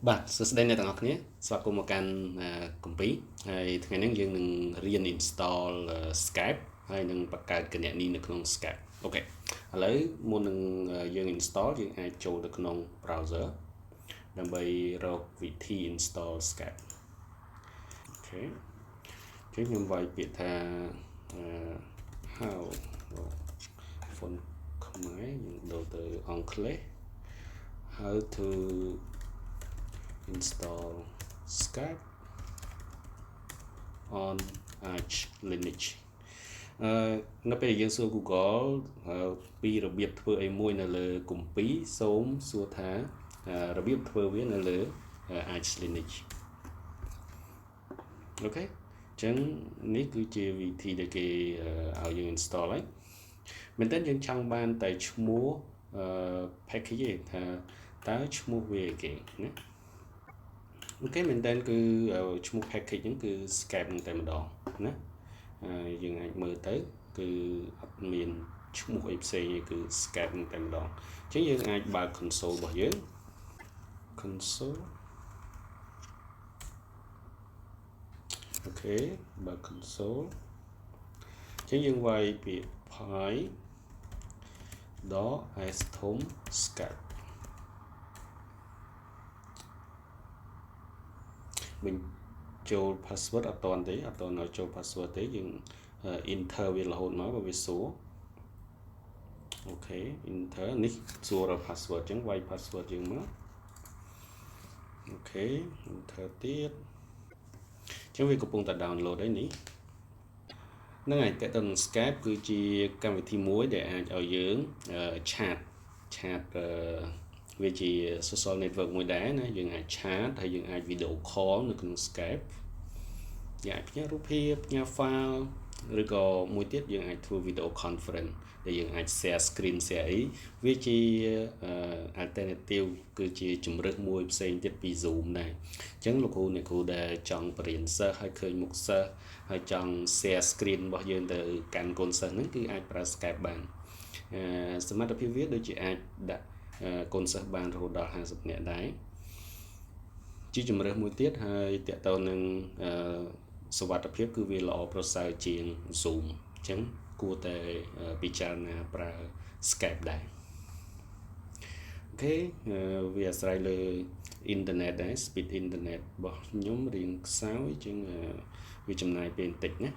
បាទសួស្តីអ្នកទាំងអស់គ្នាស្វាគមន៍មកកាន់គម្ពីរហើយថ្ងៃនេះយើងនឹងរៀន install Skype ហើយនឹងបង្កើតគណនីនៅក្នុង Skype អូខេឥឡូវមុននឹងយើង install យើងអាចចូលទៅក្នុង browser ដើម្បីរកវិធី install Skype អូខេខ្ញុំវាយពាក្យថា how phone ខ្មែរយើងដូរទៅអង់គ្លេស how to install Skype on Arch Linux នៅពេលយើងសួរ Google ពីរបៀបធ្វើអីមួយនៅលើគម្ពីរសូមសួរថារបៀបធ្វើវានៅលើ Arch Linux អូខេអញ្ចឹងនេះគឺជាវិធីដែលគេឲ្យយើង install ហើយមែនតើយើងចង់បានតែឈ្មោះpackage ទេថាតើឈ្មោះវាគេណាអូខេមែនតើគឺឈ្មោះ package ហ្នឹងគឺ Skype ហ្នឹងតែម្ដងណាយើងអាចមើលទៅគឺអត់មានឈ្មោះអីផ្សេងទេគឺ Skype ហ្នឹងតែម្ដងអញ្ចឹងយើងអាចបើក console របស់យើង console អូខេបើក console អញ្ចឹងយើងវាយពាក្យ pi .s ធំ Skype បញ្ចូល password អត់ទាន់ឲ្យចូល password ទេយើង enter វារហូតមកបើវាសួរអូខេ enter នេះសួររក password អញ្ចឹងវាយ password យើងមកអូខេ enter ទៀតអញ្ចឹងវាកំពុងតែ download ហើយនេះហ្នឹងហើយតើទៅនឹង Skype គឺជាកម្មវិធីមួយដែលអាចឲ្យយើងឆាតវាជា social network មួយដែរណាយើងអាចឆាតហើយយើងអាច video call នៅក្នុង Skype យើងអាចផ្ញើរូបភាពផ្ញើ file ឬក៏មួយទៀតយើងអាចធ្វើ video conference ដែលយើងអាច share screen share អីវាជា alternative គឺជាជម្រើសមួយផ្សេងទៀតពី Zoom ដែរអញ្ចឹងលោកគ្រូអ្នកគ្រូដែលចង់បរៀនសិស្សឲ្យឃើញមុខសិស្សហើយចង់ share screen របស់យើងទៅកាន់កូនសិស្សហ្នឹងគឺអាចប្រើ Skype បានសមត្ថភាពវាដូចជាអាចដាក់កូនសិស្សបានរហូតដល់50នាក់ដែរជាជម្រើសមួយទៀតហើយតកតទៅនឹងសុវត្ថិភាពគឺវាល្អប្រសើរជាង Zoom អញ្ចឹងគួរតែពិចារណាប្រើ Skype ដែរអូខេវាអាស្រ័យលើ internet ដែរ speed internet របស់ខ្ញុំរៀងខ្សោយជាងវាចំណាយពេលបន្តិចណា